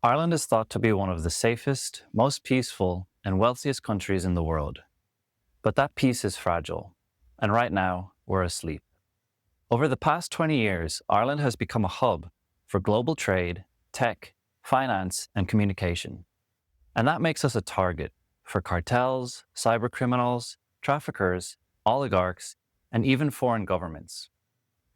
Ireland is thought to be one of the safest, most peaceful, and wealthiest countries in the world. But that peace is fragile, and right now, we're asleep. Over the past 20 years, Ireland has become a hub for global trade, tech, finance, and communication. And that makes us a target for cartels, cybercriminals, traffickers, oligarchs, and even foreign governments.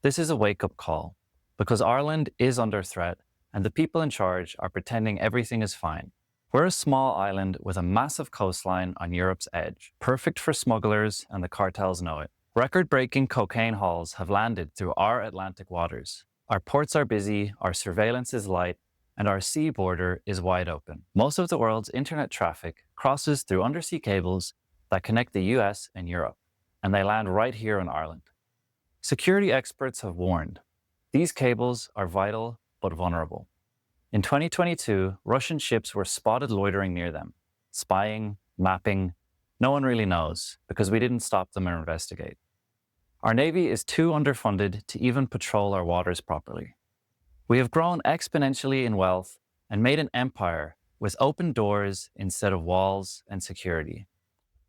This is a wake-up call, because Ireland is under threat and the people in charge are pretending everything is fine. We're a small island with a massive coastline on Europe's edge, perfect for smugglers, and the cartels know it. Record-breaking cocaine hauls have landed through our Atlantic waters. Our ports are busy, our surveillance is light, and our sea border is wide open. Most of the world's internet traffic crosses through undersea cables that connect the US and Europe, and they land right here in Ireland. Security experts have warned, these cables are vital but vulnerable. In 2022, Russian ships were spotted loitering near them, spying, mapping. No one really knows, because we didn't stop them or investigate. Our Navy is too underfunded to even patrol our waters properly. We have grown exponentially in wealth and made an empire with open doors instead of walls and security.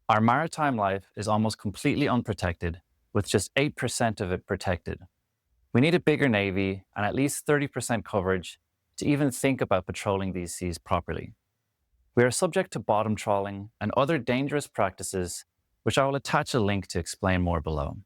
Our maritime life is almost completely unprotected, with just 8% of it protected. We need a bigger Navy and at least 30% coverage to even think about patrolling these seas properly. We are subject to bottom trawling and other dangerous practices, which I will attach a link to explain more below.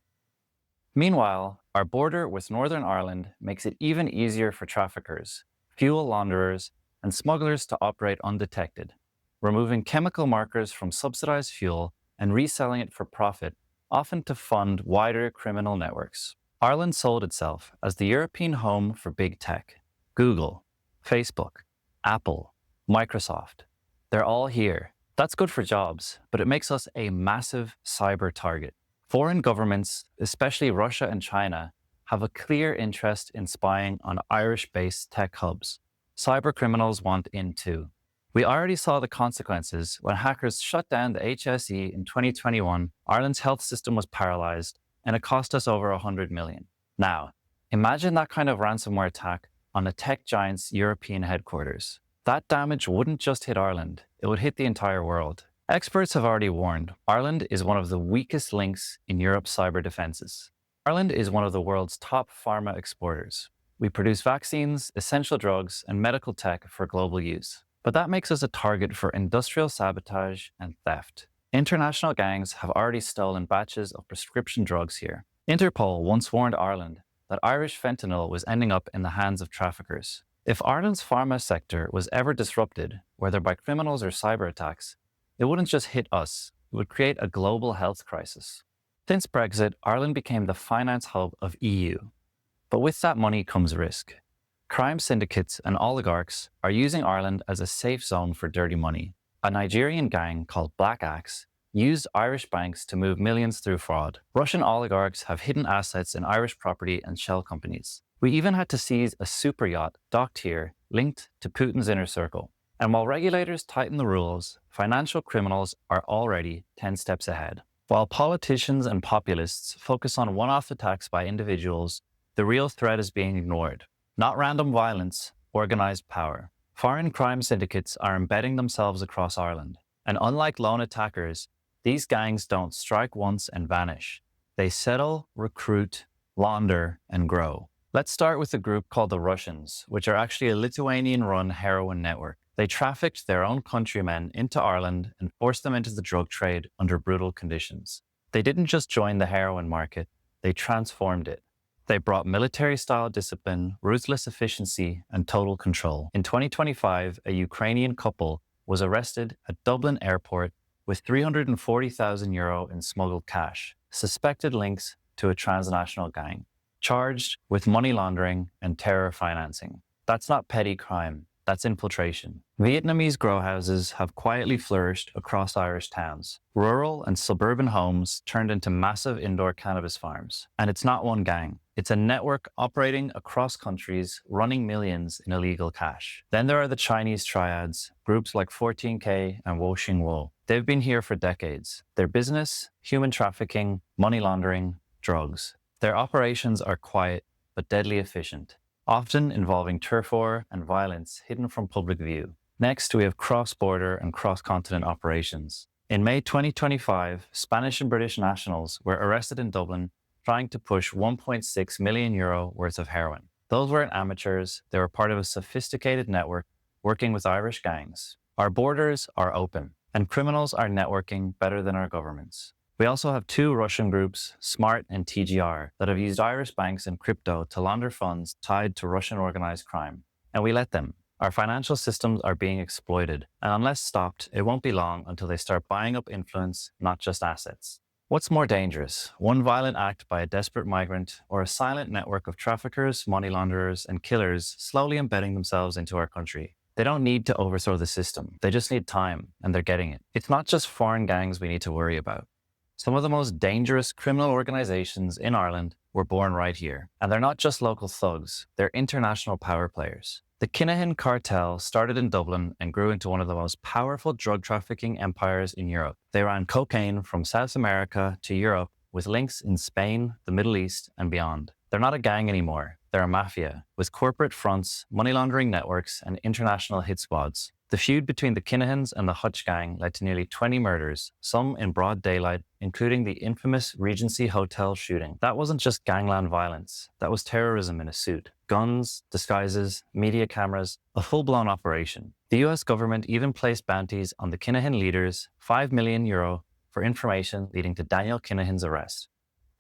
Meanwhile, our border with Northern Ireland makes it even easier for traffickers, fuel launderers, and smugglers to operate undetected, removing chemical markers from subsidized fuel and reselling it for profit, often to fund wider criminal networks. Ireland sold itself as the European home for big tech. Google, Facebook, Apple, Microsoft. They're all here. That's good for jobs, but it makes us a massive cyber target. Foreign governments, especially Russia and China, have a clear interest in spying on Irish-based tech hubs. Cybercriminals want in too. We already saw the consequences when hackers shut down the HSE in 2021. Ireland's health system was paralyzed, and it cost us over 100 million. Now, imagine that kind of ransomware attack on a tech giant's European headquarters. That damage wouldn't just hit Ireland, it would hit the entire world. Experts have already warned, Ireland is one of the weakest links in Europe's cyber defenses. Ireland is one of the world's top pharma exporters. We produce vaccines, essential drugs, and medical tech for global use. But that makes us a target for industrial sabotage and theft. International gangs have already stolen batches of prescription drugs here. Interpol once warned Ireland that Irish fentanyl was ending up in the hands of traffickers. If Ireland's pharma sector was ever disrupted, whether by criminals or cyber attacks, it wouldn't just hit us, it would create a global health crisis. Since Brexit, Ireland became the finance hub of EU. But with that money comes risk. Crime syndicates and oligarchs are using Ireland as a safe zone for dirty money. A Nigerian gang called Black Axe used Irish banks to move millions through fraud. Russian oligarchs have hidden assets in Irish property and shell companies. We even had to seize a super yacht docked here, linked to Putin's inner circle. And while regulators tighten the rules, financial criminals are already 10 steps ahead. While politicians and populists focus on one-off attacks by individuals, the real threat is being ignored. Not random violence, organized power. Foreign crime syndicates are embedding themselves across Ireland. And unlike lone attackers, these gangs don't strike once and vanish. They settle, recruit, launder, and grow. Let's start with a group called the Russians, which are actually a Lithuanian-run heroin network. They trafficked their own countrymen into Ireland and forced them into the drug trade under brutal conditions. They didn't just join the heroin market, they transformed it. They brought military-style discipline, ruthless efficiency, and total control. In 2025, a Ukrainian couple was arrested at Dublin Airport with 340,000 euro in smuggled cash, suspected links to a transnational gang, charged with money laundering and terror financing. That's not petty crime, that's infiltration. Vietnamese grow houses have quietly flourished across Irish towns. Rural and suburban homes turned into massive indoor cannabis farms. And it's not one gang. It's a network operating across countries, running millions in illegal cash. Then there are the Chinese triads, groups like 14K and Wo Xing Wo. They've been here for decades. Their business, human trafficking, money laundering, drugs. Their operations are quiet but deadly efficient. often involving turf war and violence hidden from public view. Next, we have cross-border and cross-continent operations. In May 2025, Spanish and British nationals were arrested in Dublin trying to push €1.6 million worth of heroin. Those weren't amateurs, they were part of a sophisticated network working with Irish gangs. Our borders are open, and criminals are networking better than our governments. We also have two Russian groups, SMART and TGR, that have used Irish banks and crypto to launder funds tied to Russian organized crime. And we let them. Our financial systems are being exploited, and unless stopped, it won't be long until they start buying up influence, not just assets. What's more dangerous, one violent act by a desperate migrant, or a silent network of traffickers, money launderers, and killers slowly embedding themselves into our country? They don't need to overthrow the system, they just need time, and they're getting it. It's not just foreign gangs we need to worry about. Some of the most dangerous criminal organizations in Ireland were born right here. And they're not just local thugs, they're international power players. The Kinahan cartel started in Dublin and grew into one of the most powerful drug trafficking empires in Europe. They ran cocaine from South America to Europe with links in Spain, the Middle East, and beyond. They're not a gang anymore, they're a mafia, with corporate fronts, money laundering networks, and international hit squads. The feud between the Kinahans and the Hutch gang led to nearly 20 murders, some in broad daylight, including the infamous Regency Hotel shooting. That wasn't just gangland violence, that was terrorism in a suit. Guns, disguises, media cameras, a full-blown operation. The US government even placed bounties on the Kinahan leaders, €5 million, for information leading to Daniel Kinahan's arrest.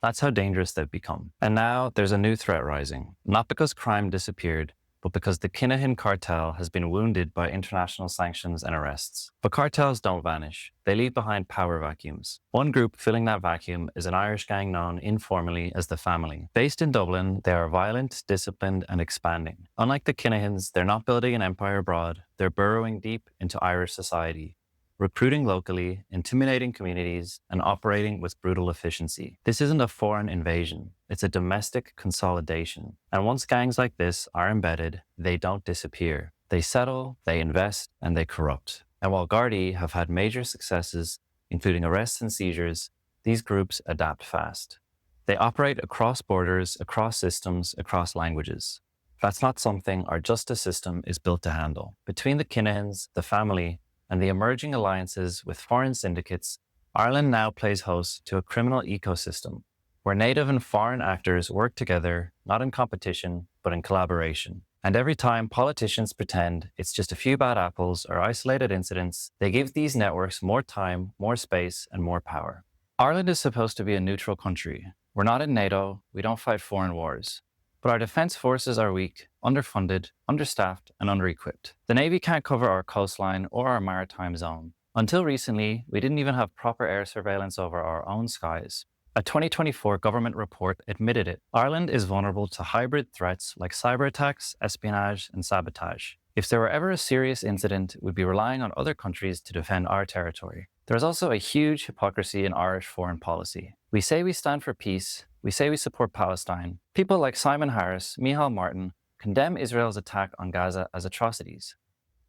That's how dangerous they've become. And now there's a new threat rising, not because crime disappeared, but because the Kinahan cartel has been wounded by international sanctions and arrests. But cartels don't vanish. They leave behind power vacuums. One group filling that vacuum is an Irish gang known informally as the Family. Based in Dublin, they are violent, disciplined, and expanding. Unlike the Kinahans, they're not building an empire abroad. They're burrowing deep into Irish society, recruiting locally, intimidating communities, and operating with brutal efficiency. This isn't a foreign invasion, it's a domestic consolidation. And once gangs like this are embedded, they don't disappear. They settle, they invest, and they corrupt. And while Gardaí have had major successes, including arrests and seizures, these groups adapt fast. They operate across borders, across systems, across languages. That's not something our justice system is built to handle. Between the Kinahans, the Family, and the emerging alliances with foreign syndicates, Ireland now plays host to a criminal ecosystem where native and foreign actors work together, not in competition, but in collaboration. And every time politicians pretend it's just a few bad apples or isolated incidents, they give these networks more time, more space, and more power. Ireland is supposed to be a neutral country. We're not in NATO, we don't fight foreign wars. But our defense forces are weak, underfunded, understaffed, and under-equipped. The Navy can't cover our coastline or our maritime zone. Until recently, we didn't even have proper air surveillance over our own skies. A 2024 government report admitted it. Ireland is vulnerable to hybrid threats like cyber attacks, espionage, and sabotage. If there were ever a serious incident, we'd be relying on other countries to defend our territory. There's also a huge hypocrisy in Irish foreign policy. We say we stand for peace, we say we support Palestine. People like Simon Harris, Micheál Martin condemn Israel's attack on Gaza as atrocities.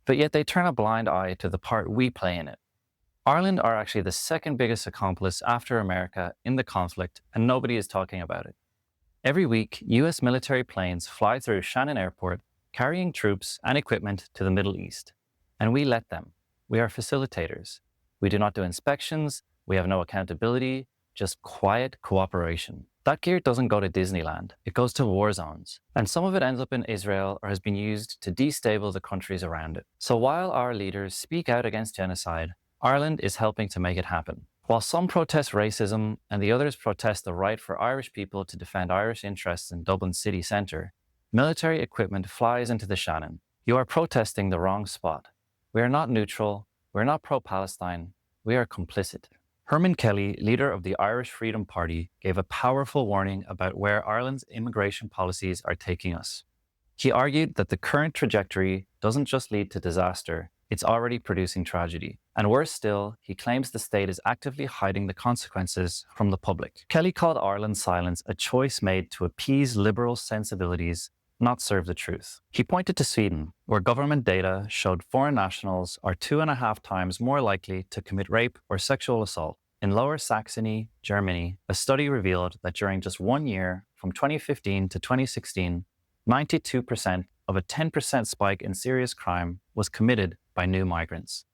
But yet they turn a blind eye to the part we play in it. Ireland are actually the second biggest accomplice after America in the conflict, and nobody is talking about it. Every week, US military planes fly through Shannon Airport, carrying troops and equipment to the Middle East. And we let them. We are facilitators. We do not do inspections, we have no accountability, just quiet cooperation. That gear doesn't go to Disneyland, it goes to war zones. And some of it ends up in Israel or has been used to destabilize the countries around it. So while our leaders speak out against genocide, Ireland is helping to make it happen. While some protest racism and the others protest the right for Irish people to defend Irish interests in Dublin city centre, military equipment flies into the Shannon. You are protesting the wrong spot. We are not neutral, we're not pro-Palestine, we are complicit. Hermann Kelly, leader of the Irish Freedom Party, gave a powerful warning about where Ireland's immigration policies are taking us. He argued that the current trajectory doesn't just lead to disaster, it's already producing tragedy. And worse still, he claims the state is actively hiding the consequences from the public. Kelly called Ireland's silence a choice made to appease liberal sensibilities, not serve the truth. He pointed to Sweden, where government data showed foreign nationals are 2.5 times more likely to commit rape or sexual assault. In Lower Saxony, Germany, a study revealed that during just 1 year, from 2015 to 2016, 92% of a 10% spike in serious crime was committed by new migrants.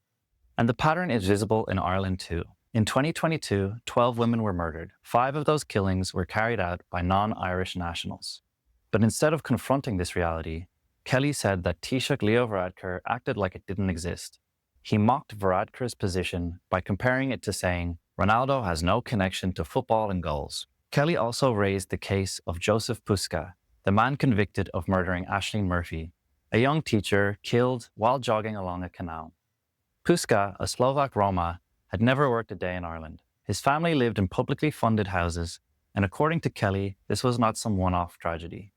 And the pattern is visible in Ireland too. In 2022, 12 women were murdered. 5 of those killings were carried out by non-Irish nationals. But instead of confronting this reality, Kelly said that Taoiseach Leo Varadkar acted like it didn't exist. He mocked Varadkar's position by comparing it to saying, Ronaldo has no connection to football and goals. Kelly also raised the case of Joseph Puska, the man convicted of murdering Aisling Murphy, a young teacher killed while jogging along a canal. Puska, a Slovak Roma, had never worked a day in Ireland. His family lived in publicly funded houses, and according to Kelly, this was not some one-off tragedy.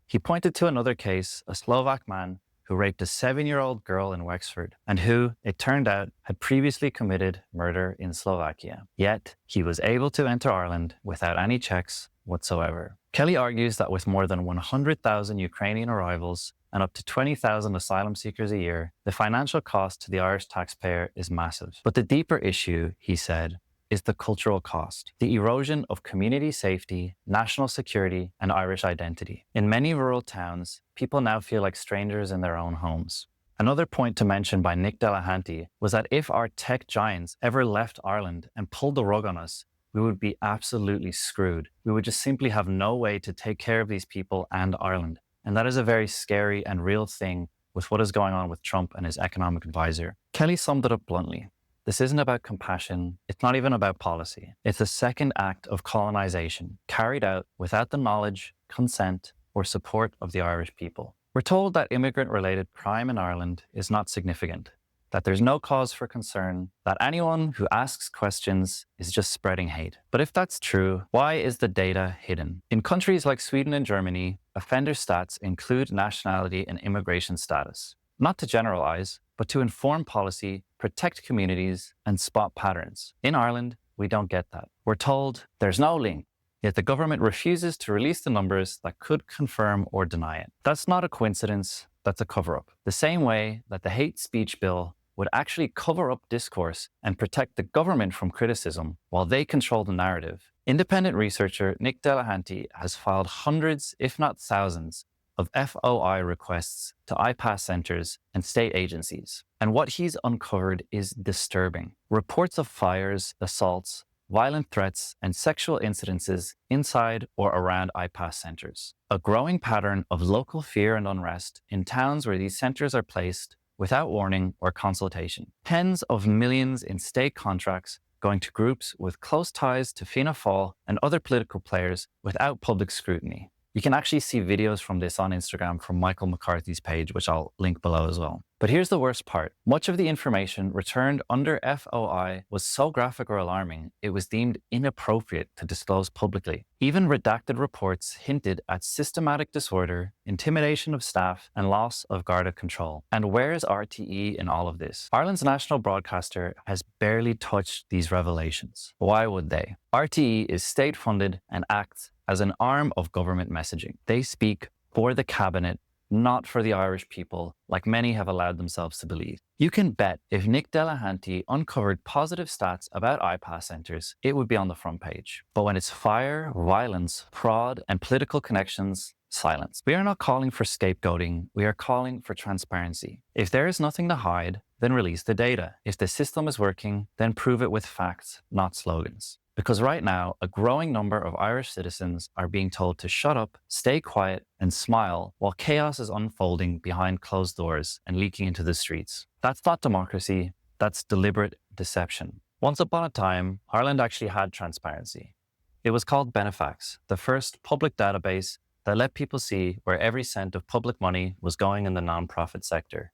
He pointed to another case, a Slovak man who raped a 7-year-old girl in Wexford, and who, it turned out, had previously committed murder in Slovakia. Yet, he was able to enter Ireland without any checks whatsoever. Kelly argues that with more than 100,000 Ukrainian arrivals and up to 20,000 asylum seekers a year, the financial cost to the Irish taxpayer is massive. But the deeper issue, he said, is the cultural cost, the erosion of community safety, national security, and Irish identity. In many rural towns, people now feel like strangers in their own homes. Another point to mention by Nick Delahanty was that if our tech giants ever left Ireland and pulled the rug on us, we would be absolutely screwed. We would just simply have no way to take care of these people and Ireland. And that is a very scary and real thing with what is going on with Trump and his economic advisor. Kelly summed it up bluntly. This isn't about compassion. It's not even about policy. It's a second act of colonization carried out without the knowledge, consent, or support of the Irish people. We're told that immigrant-related crime in Ireland is not significant, that there's no cause for concern, that anyone who asks questions is just spreading hate. But if that's true, why is the data hidden? In countries like Sweden and Germany, offender stats include nationality and immigration status. Not to generalize, but to inform policy, protect communities, and spot patterns. In Ireland, we don't get that. We're told there's no link, yet the government refuses to release the numbers that could confirm or deny it. That's not a coincidence, that's a cover-up. The same way that the hate speech bill would actually cover up discourse and protect the government from criticism while they control the narrative. Independent researcher Nick Delahanty has filed hundreds, if not thousands, of FOI requests to IPAS centres and state agencies. And what he's uncovered is disturbing. Reports of fires, assaults, violent threats, and sexual incidences inside or around IPAS centres. A growing pattern of local fear and unrest in towns where these centres are placed without warning or consultation. Tens of millions in state contracts going to groups with close ties to Fianna Fáil and other political players without public scrutiny. You can actually see videos from this on Instagram from Michael McCarthy's page, which I'll link below as well. But here's the worst part. Much of the information returned under FOI was so graphic or alarming, it was deemed inappropriate to disclose publicly. Even redacted reports hinted at systematic disorder, intimidation of staff, and loss of Garda control. And where is RTE in all of this? Ireland's national broadcaster has barely touched these revelations. Why would they? RTE is state-funded and acts as an arm of government messaging. They speak for the cabinet, not for the Irish people, like many have allowed themselves to believe. You can bet if Nick Delahanty uncovered positive stats about IPAS centres, it would be on the front page. But when it's fire, violence, fraud, and political connections, silence. We are not calling for scapegoating, we are calling for transparency. If there is nothing to hide, then release the data. If the system is working, then prove it with facts, not slogans. Because right now, a growing number of Irish citizens are being told to shut up, stay quiet, and smile while chaos is unfolding behind closed doors and leaking into the streets. That's not democracy, that's deliberate deception. Once upon a time, Ireland actually had transparency. It was called Benefacts, the first public database that let people see where every cent of public money was going in the non-profit sector.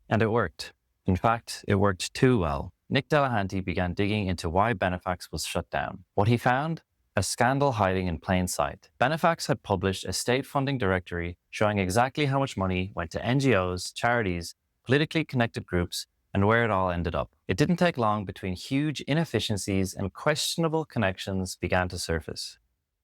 And it worked. In fact, it worked too well. Nick Delahanty began digging into why Benefacts was shut down. What he found? A scandal hiding in plain sight. Benefacts had published a state funding directory showing exactly how much money went to NGOs, charities, politically connected groups, and where it all ended up. It didn't take long between huge inefficiencies and questionable connections began to surface.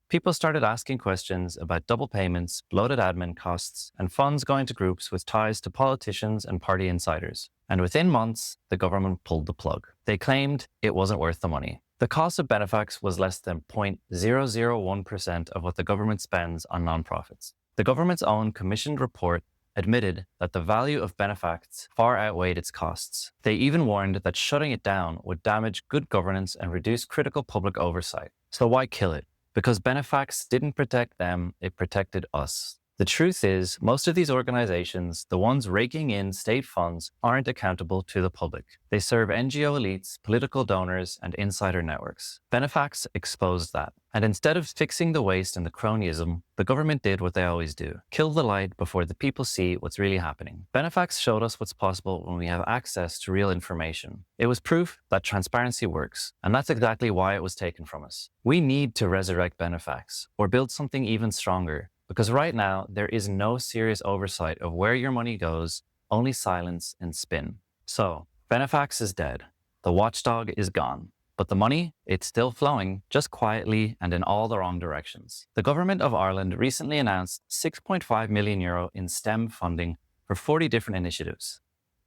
People started asking questions about double payments, bloated admin costs, and funds going to groups with ties to politicians and party insiders. And within months, the government pulled the plug. They claimed it wasn't worth the money. The cost of Benefacts was less than 0.001% of what the government spends on nonprofits. The government's own commissioned report admitted that the value of Benefacts far outweighed its costs. They even warned that shutting it down would damage good governance and reduce critical public oversight. So why kill it? Because Benefacts didn't protect them, it protected us. The truth is, most of these organizations, the ones raking in state funds, aren't accountable to the public. They serve NGO elites, political donors, and insider networks. Benefacts exposed that. And instead of fixing the waste and the cronyism, the government did what they always do: kill the light before the people see what's really happening. Benefacts showed us what's possible when we have access to real information. It was proof that transparency works, and that's exactly why it was taken from us. We need to resurrect Benefacts, or build something even stronger. Because right now, there is no serious oversight of where your money goes, only silence and spin. So, Benefacts is dead. The watchdog is gone. But the money, it's still flowing, just quietly and in all the wrong directions. The Government of Ireland recently announced €6.5 million in STEM funding for 40 different initiatives.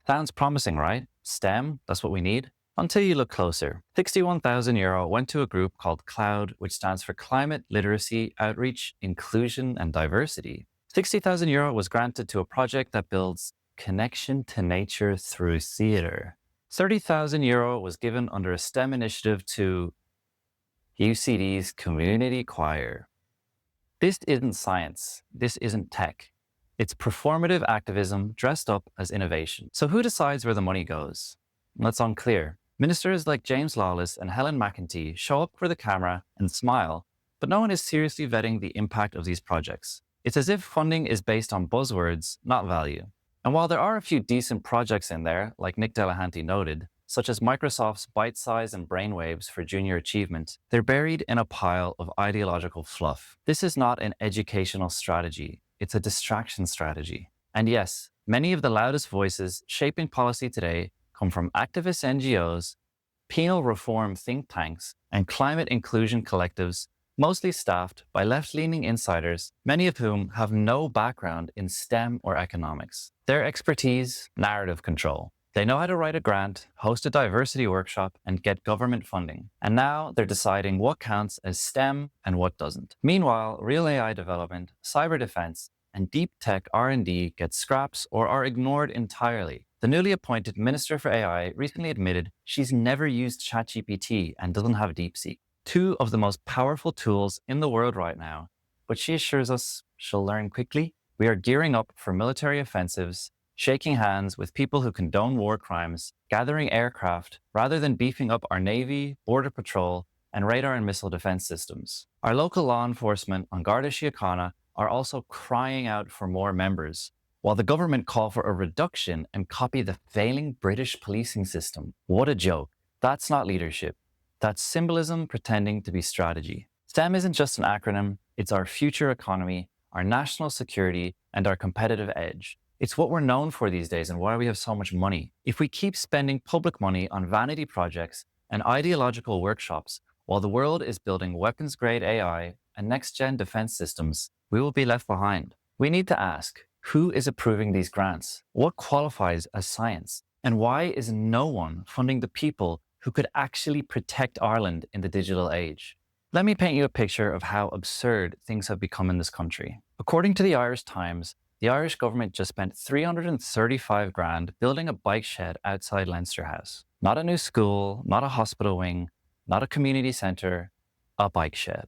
Sounds promising, right? STEM, that's what we need? Until you look closer. €61,000 went to a group called CLOUD, which stands for Climate, Literacy, Outreach, Inclusion and Diversity. €60,000 was granted to a project that builds connection to nature through theatre. €30,000 was given under a STEM initiative to UCD's Community Choir. This isn't science. This isn't tech. It's performative activism dressed up as innovation. So who decides where the money goes? That's unclear. Ministers like James Lawless and Helen McEnaney show up for the camera and smile, but no one is seriously vetting the impact of these projects. It's as if funding is based on buzzwords, not value. And while there are a few decent projects in there, like Nick Delahanty noted, such as Microsoft's Bite-Size and Brainwaves for junior achievement, they're buried in a pile of ideological fluff. This is not an educational strategy, it's a distraction strategy. And yes, many of the loudest voices shaping policy today come from activist NGOs, penal reform think tanks, and climate inclusion collectives, mostly staffed by left-leaning insiders, many of whom have no background in STEM or economics. Their expertise, narrative control. They know how to write a grant, host a diversity workshop, and get government funding. And now they're deciding what counts as STEM and what doesn't. Meanwhile, real AI development, cyber defense, and deep tech R&D get scraps or are ignored entirely. The newly appointed Minister for AI recently admitted she's never used ChatGPT and doesn't have DeepSeek, two of the most powerful tools in the world right now, but she assures us she'll learn quickly. We are gearing up for military offensives, shaking hands with people who condone war crimes, gathering aircraft rather than beefing up our Navy, Border Patrol, and radar and missile defense systems. Our local law enforcement on Garda Síochána are also crying out for more members, while the government call for a reduction and copy the failing British policing system. What a joke. That's not leadership. That's symbolism pretending to be strategy. STEM isn't just an acronym, it's our future economy, our national security, and our competitive edge. It's what we're known for these days and why we have so much money. If we keep spending public money on vanity projects and ideological workshops while the world is building weapons-grade AI and next-gen defense systems, we will be left behind. We need to ask, who is approving these grants? What qualifies as science? And why is no one funding the people who could actually protect Ireland in the digital age? Let me paint you a picture of how absurd things have become in this country. According to the Irish Times, the Irish government just spent $335,000 building a bike shed outside Leinster House. Not a new school, not a hospital wing, not a community centre, a bike shed.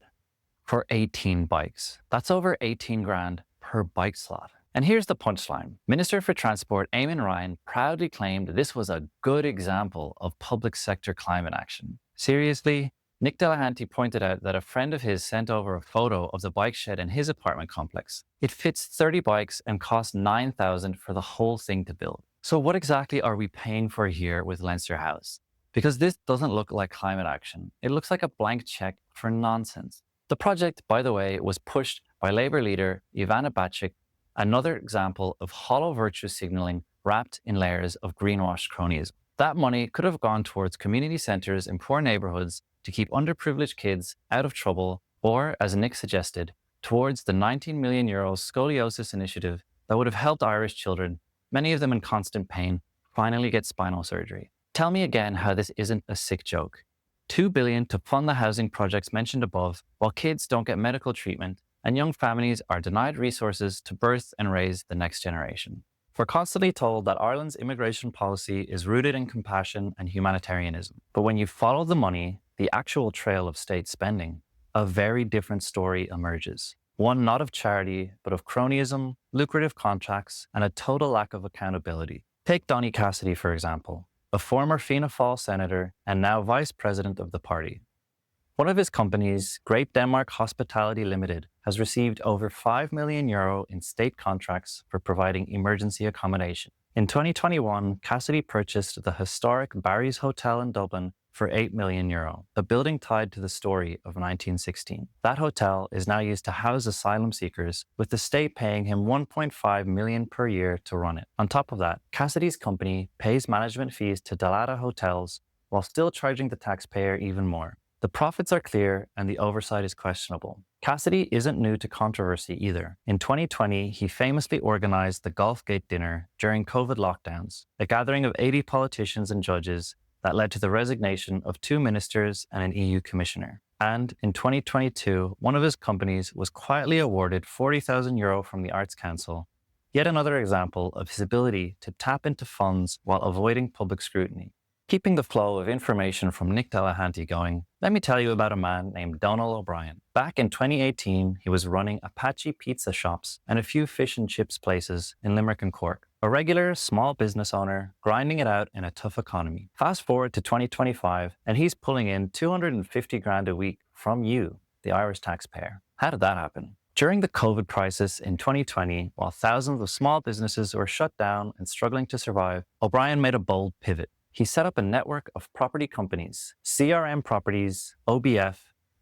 For 18 bikes. That's over $18,000 per bike slot. And here's the punchline. Minister for Transport Eamon Ryan proudly claimed this was a good example of public sector climate action. Seriously? Nick Delahanty pointed out that a friend of his sent over a photo of the bike shed in his apartment complex. It fits 30 bikes and costs $9,000 for the whole thing to build. So what exactly are we paying for here with Leinster House? Because this doesn't look like climate action. It looks like a blank check for nonsense. The project, by the way, was pushed by Labour leader Ivana Bacik, another example of hollow virtue signaling wrapped in layers of greenwashed cronyism. That money could have gone towards community centres in poor neighbourhoods to keep underprivileged kids out of trouble, or, as Nick suggested, towards the €19 million scoliosis initiative that would have helped Irish children, many of them in constant pain, finally get spinal surgery. Tell me again how this isn't a sick joke. $2 billion to fund the housing projects mentioned above, while kids don't get medical treatment, and young families are denied resources to birth and raise the next generation. We're constantly told that Ireland's immigration policy is rooted in compassion and humanitarianism. But when you follow the money, the actual trail of state spending, a very different story emerges. One not of charity, but of cronyism, lucrative contracts, and a total lack of accountability. Take Donny Cassidy, for example, a former Fianna Fáil senator and now vice president of the party. One of his companies, Great Denmark Hospitality Limited, has received over €5 million in state contracts for providing emergency accommodation. In 2021, Cassidy purchased the historic Barry's Hotel in Dublin for €8 million, a building tied to the story of 1916. That hotel is now used to house asylum seekers, with the state paying him $1.5 million per year to run it. On top of that, Cassidy's company pays management fees to Dalata hotels while still charging the taxpayer even more. The profits are clear and the oversight is questionable. Cassidy isn't new to controversy either. In 2020, he famously organized the Golfgate dinner during COVID lockdowns, a gathering of 80 politicians and judges that led to the resignation of 2 ministers and an EU commissioner. And in 2022, one of his companies was quietly awarded €40,000 from the Arts Council, yet another example of his ability to tap into funds while avoiding public scrutiny. Keeping the flow of information from Nick Delahanty going, let me tell you about a man named Donal O'Brien. Back in 2018, he was running Apache pizza shops and a few fish and chips places in Limerick and Cork. A regular small business owner grinding it out in a tough economy. Fast forward to 2025, and he's pulling in $250,000 a week from you, the Irish taxpayer. How did that happen? During the COVID crisis in 2020, while thousands of small businesses were shut down and struggling to survive, O'Brien made a bold pivot. He set up a network of property companies, CRM Properties, OBF,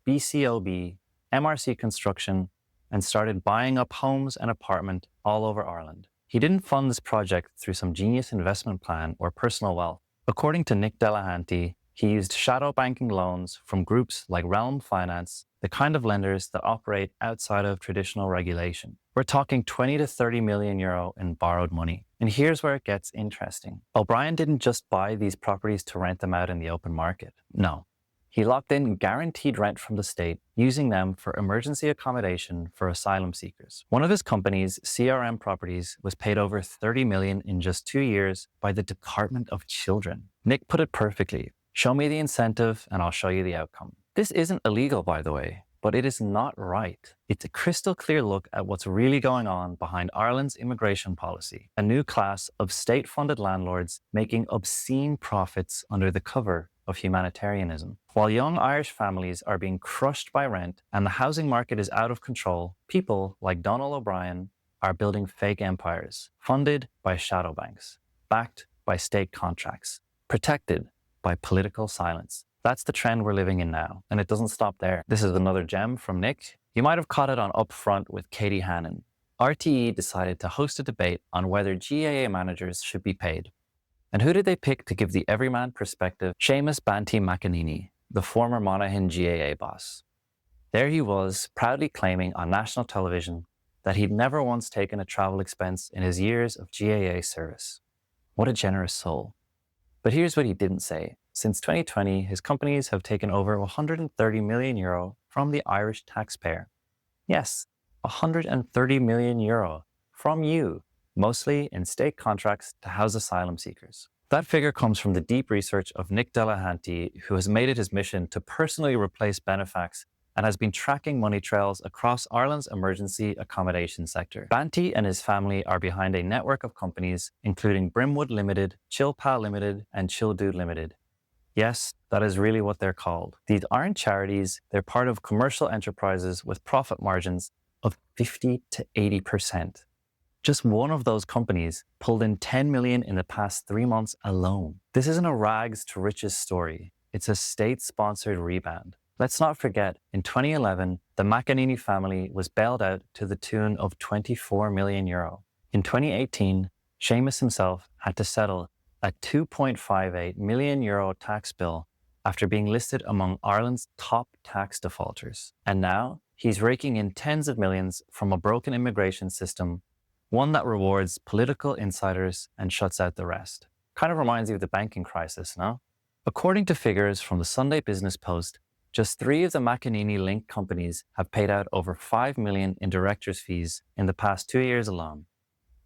BCOB, MRC Construction, and started buying up homes and apartments all over Ireland. He didn't fund this project through some genius investment plan or personal wealth. According to Nick Delahanty, he used shadow banking loans from groups like Realm Finance, the kind of lenders that operate outside of traditional regulation. We're talking €20 to €30 million in borrowed money. And here's where it gets interesting. O'Brien didn't just buy these properties to rent them out in the open market. No. He locked in guaranteed rent from the state, using them for emergency accommodation for asylum seekers. One of his companies, CRM Properties, was paid over $30 million in just 2 years by the Department of Children. Nick put it perfectly. Show me the incentive and I'll show you the outcome. This isn't illegal, by the way, but it is not right. It's a crystal clear look at what's really going on behind Ireland's immigration policy, a new class of state-funded landlords making obscene profits under the cover of humanitarianism. While young Irish families are being crushed by rent and the housing market is out of control, people like Donal O'Brien are building fake empires, funded by shadow banks, backed by state contracts, protected by political silence. That's the trend we're living in now, and it doesn't stop there. This is another gem from Nick. You might have caught it on Upfront with Katie Hannon. RTE decided to host a debate on whether GAA managers should be paid. And who did they pick to give the everyman perspective? Seamus Banty McEnaney, the former Monaghan GAA boss. There he was, proudly claiming on national television that he'd never once taken a travel expense in his years of GAA service. What a generous soul. But here's what he didn't say. Since 2020, his companies have taken over €130 million from the Irish taxpayer. Yes, €130 million from you, mostly in state contracts to house asylum seekers. That figure comes from the deep research of Nick Delahanty, who has made it his mission to personally replace Benefacts and has been tracking money trails across Ireland's emergency accommodation sector. Banty and his family are behind a network of companies, including Brimwood Limited, Chillpal Limited, and Chilldude Limited. Yes, that is really what they're called. These aren't charities, they're part of commercial enterprises with profit margins of 50 to 80%. Just one of those companies pulled in $10 million in the past 3 months alone. This isn't a rags to riches story. It's a state-sponsored rebound. Let's not forget, in 2011, the McEnaney family was bailed out to the tune of €24 million. In 2018, Seamus himself had to settle a €2.58 million tax bill after being listed among Ireland's top tax defaulters. And now, he's raking in tens of millions from a broken immigration system, one that rewards political insiders and shuts out the rest. Kind of reminds you of the banking crisis, no? According to figures from the Sunday Business Post, just 3 of the McEnaney-linked companies have paid out over $5 million in directors' fees in the past 2 years alone.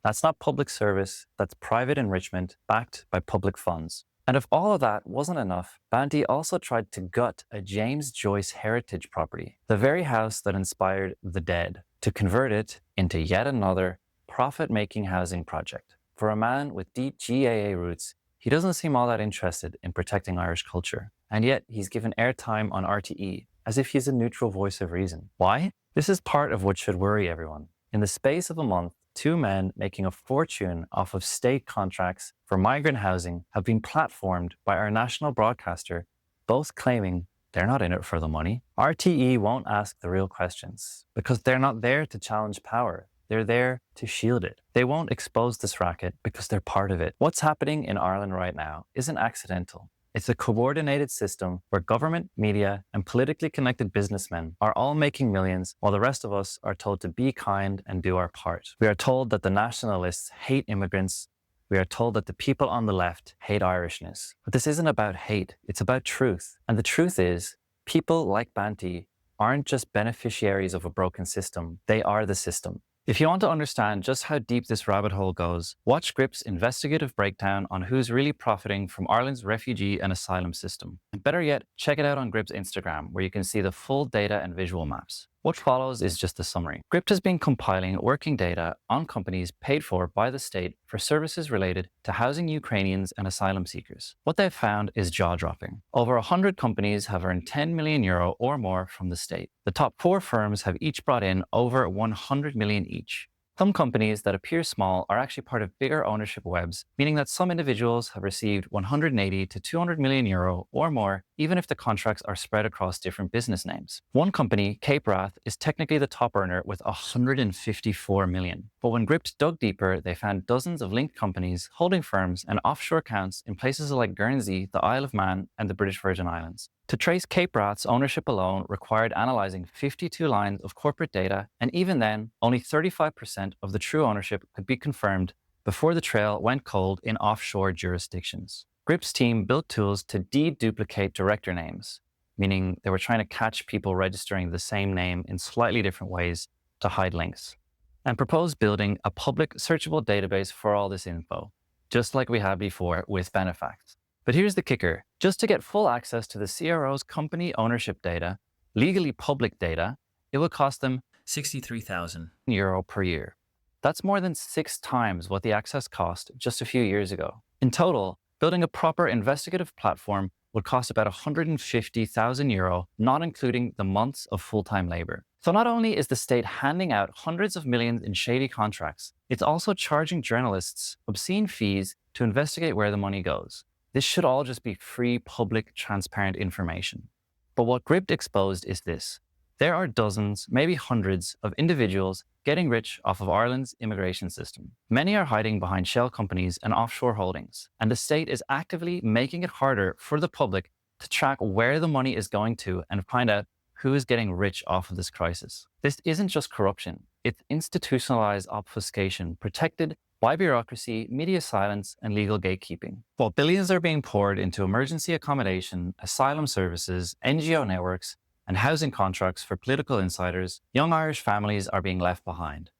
That's not public service, that's private enrichment backed by public funds. And if all of that wasn't enough, Banty also tried to gut a James Joyce heritage property, the very house that inspired The Dead, to convert it into yet another profit-making housing project. For a man with deep GAA roots, he doesn't seem all that interested in protecting Irish culture. And yet he's given airtime on RTE as if he's a neutral voice of reason. Why? This is part of what should worry everyone. In the space of a month, 2 men making a fortune off of state contracts for migrant housing have been platformed by our national broadcaster, both claiming they're not in it for the money. RTE won't ask the real questions because they're not there to challenge power. They're there to shield it. They won't expose this racket because they're part of it. What's happening in Ireland right now isn't accidental. It's a coordinated system where government, media, and politically connected businessmen are all making millions while the rest of us are told to be kind and do our part. We are told that the nationalists hate immigrants. We are told that the people on the left hate Irishness. But this isn't about hate, it's about truth. And the truth is, people like Banty aren't just beneficiaries of a broken system, they are the system. If you want to understand just how deep this rabbit hole goes, watch GRIPT's investigative breakdown on who's really profiting from Ireland's refugee and asylum system. And better yet, check it out on GRIPT's Instagram, where you can see the full data and visual maps. What follows is just a summary. GRIPT has been compiling working data on companies paid for by the state for services related to housing Ukrainians and asylum seekers. What they've found is jaw-dropping. Over 100 companies have earned €10 million or more from the state. The top 4 firms have each brought in over 100 million each. Some companies that appear small are actually part of bigger ownership webs, meaning that some individuals have received 180 to 200 million euro or more, even if the contracts are spread across different business names. One company, Cape Wrath, is technically the top earner with 154 million. But when GRIPT dug deeper, they found dozens of linked companies, holding firms, and offshore accounts in places like Guernsey, the Isle of Man, and the British Virgin Islands. To trace Cape Wrath's ownership alone required analyzing 52 lines of corporate data, and even then, only 35% of the true ownership could be confirmed before the trail went cold in offshore jurisdictions. GRIPT's team built tools to deduplicate director names, meaning they were trying to catch people registering the same name in slightly different ways to hide links, and proposed building a public searchable database for all this info, just like we had before with Benefacts. But here's the kicker. Just to get full access to the CRO's company ownership data, legally public data, it will cost them €63,000 per year. That's more than 6 times what the access cost just a few years ago. In total, building a proper investigative platform would cost about €150,000, not including the months of full-time labor. So not only is the state handing out hundreds of millions in shady contracts, it's also charging journalists obscene fees to investigate where the money goes. This should all just be free, public, transparent information. But what GRIPT exposed is this. There are dozens, maybe hundreds, of individuals getting rich off of Ireland's immigration system. Many are hiding behind shell companies and offshore holdings, and the state is actively making it harder for the public to track where the money is going to and find out who is getting rich off of this crisis. This isn't just corruption, it's institutionalized obfuscation protected by bureaucracy, media silence, and legal gatekeeping. While billions are being poured into emergency accommodation, asylum services, NGO networks, and housing contracts for political insiders, young Irish families are being left behind.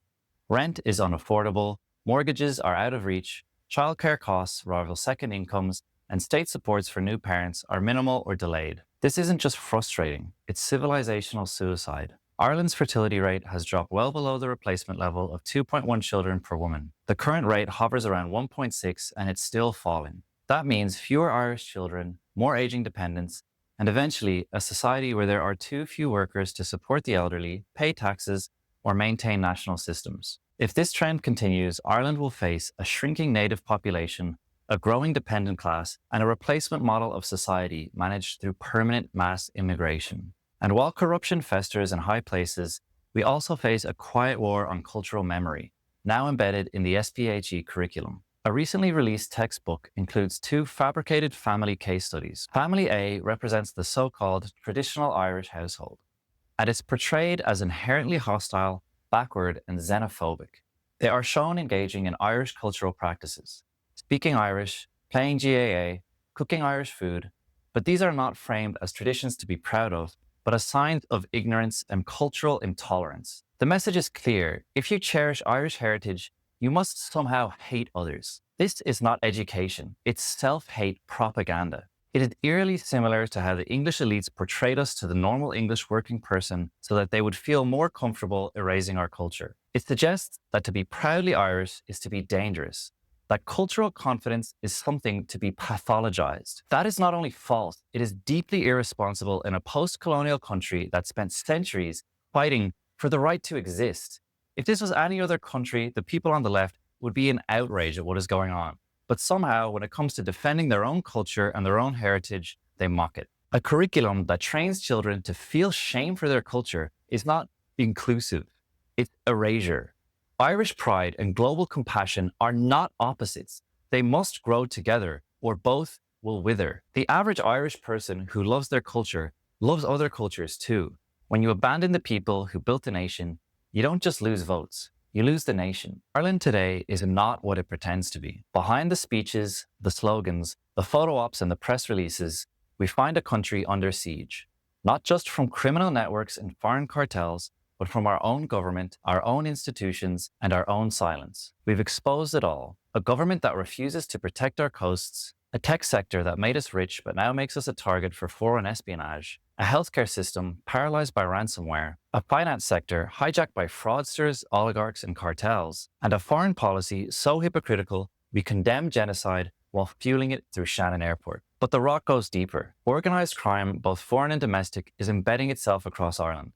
Rent is unaffordable, mortgages are out of reach, childcare costs rival second incomes, and state supports for new parents are minimal or delayed. This isn't just frustrating, it's civilizational suicide. Ireland's fertility rate has dropped well below the replacement level of 2.1 children per woman. The current rate hovers around 1.6 and it's still falling. That means fewer Irish children, more aging dependents, and eventually a society where there are too few workers to support the elderly, pay taxes, or maintain national systems. If this trend continues, Ireland will face a shrinking native population, a growing dependent class, and a replacement model of society managed through permanent mass immigration. And while corruption festers in high places, we also face a quiet war on cultural memory, now embedded in the SPHE curriculum. A recently released textbook includes 2 fabricated family case studies. Family A represents the so-called traditional Irish household, and it's portrayed as inherently hostile, backward, and xenophobic. They are shown engaging in Irish cultural practices, speaking Irish, playing GAA, cooking Irish food, But these are not framed as traditions to be proud of, but as signs of ignorance and cultural intolerance. The message is clear. If you cherish Irish heritage, you must somehow hate others. This is not education. It's self-hate propaganda. It is eerily similar to how the English elites portrayed us to the normal English working person so that they would feel more comfortable erasing our culture. It suggests that to be proudly Irish is to be dangerous, that cultural confidence is something to be pathologized. That is not only false, it is deeply irresponsible in a post-colonial country that spent centuries fighting for the right to exist. If this was any other country, the people on the left would be in outrage at what is going on. But somehow, when it comes to defending their own culture and their own heritage, they mock it. A curriculum that trains children to feel shame for their culture is not inclusive. It's erasure. Irish pride and global compassion are not opposites. They must grow together, or both will wither. The average Irish person who loves their culture loves other cultures too. When you abandon the people who built the nation, you don't just lose votes, you lose the nation. Ireland today is not what it pretends to be. Behind the speeches, the slogans, the photo ops and the press releases, we find a country under siege, not just from criminal networks and foreign cartels, but from our own government, our own institutions, and our own silence. We've exposed it all. A government that refuses to protect our coasts, a tech sector that made us rich but now makes us a target for foreign espionage, a healthcare system paralyzed by ransomware, a finance sector hijacked by fraudsters, oligarchs, and cartels, and a foreign policy so hypocritical we condemn genocide while fueling it through Shannon Airport. But the rot goes deeper. Organized crime, both foreign and domestic, is embedding itself across Ireland.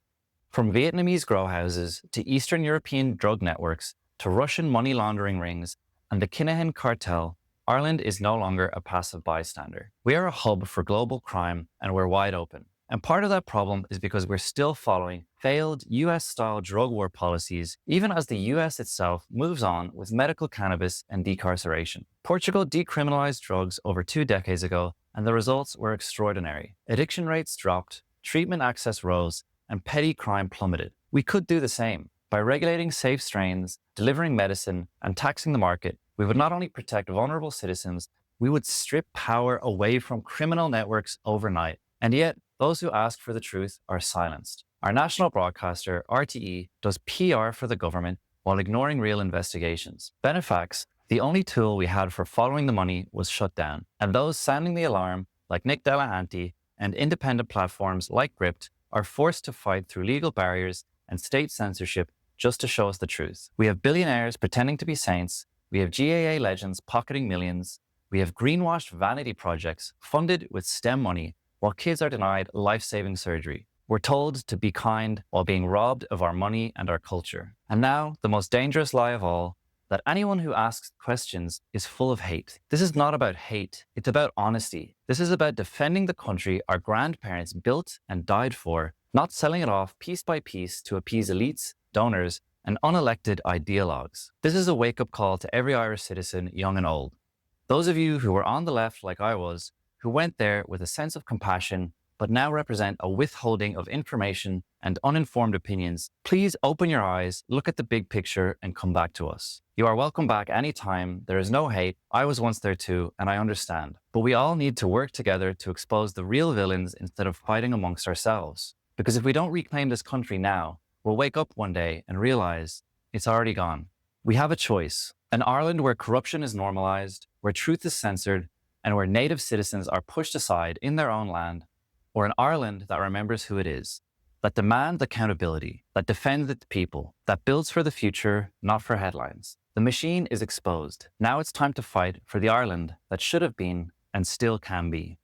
From Vietnamese grow houses to Eastern European drug networks to Russian money laundering rings and the Kinahan cartel, Ireland is no longer a passive bystander. We are a hub for global crime and we're wide open. And part of that problem is because we're still following failed US-style drug war policies, even as the US itself moves on with medical cannabis and decarceration. Portugal decriminalized drugs over 2 decades ago, and the results were extraordinary. Addiction rates dropped, treatment access rose, and petty crime plummeted. We could do the same. By regulating safe strains, delivering medicine, and taxing the market, we would not only protect vulnerable citizens, we would strip power away from criminal networks overnight. And yet, those who ask for the truth are silenced. Our national broadcaster, RTE, does PR for the government while ignoring real investigations. Benefacts, the only tool we had for following the money, was shut down. And those sounding the alarm, like Nick Delahanty, and independent platforms like GRIPT, are forced to fight through legal barriers and state censorship just to show us the truth. We have billionaires pretending to be saints. We have GAA legends pocketing millions. We have greenwashed vanity projects funded with STEM money while kids are denied life-saving surgery. We're told to be kind while being robbed of our money and our culture. And now, the most dangerous lie of all, that anyone who asks questions is full of hate. This is not about hate, it's about honesty. This is about defending the country our grandparents built and died for, not selling it off piece by piece to appease elites, donors, and unelected ideologues. This is a wake-up call to every Irish citizen, young and old. Those of you who were on the left like I was, who went there with a sense of compassion, but now represent a withholding of information and uninformed opinions, please open your eyes, look at the big picture, and come back to us. You are welcome back anytime. There is no hate. I was once there too, and I understand. But we all need to work together to expose the real villains instead of fighting amongst ourselves. Because if we don't reclaim this country now, we'll wake up one day and realize it's already gone. We have a choice. An Ireland where corruption is normalized, where truth is censored, and where native citizens are pushed aside in their own land, or an Ireland that remembers who it is, that demands accountability, that defends its people, that builds for the future, not for headlines. The machine is exposed. Now it's time to fight for the Ireland that should have been and still can be.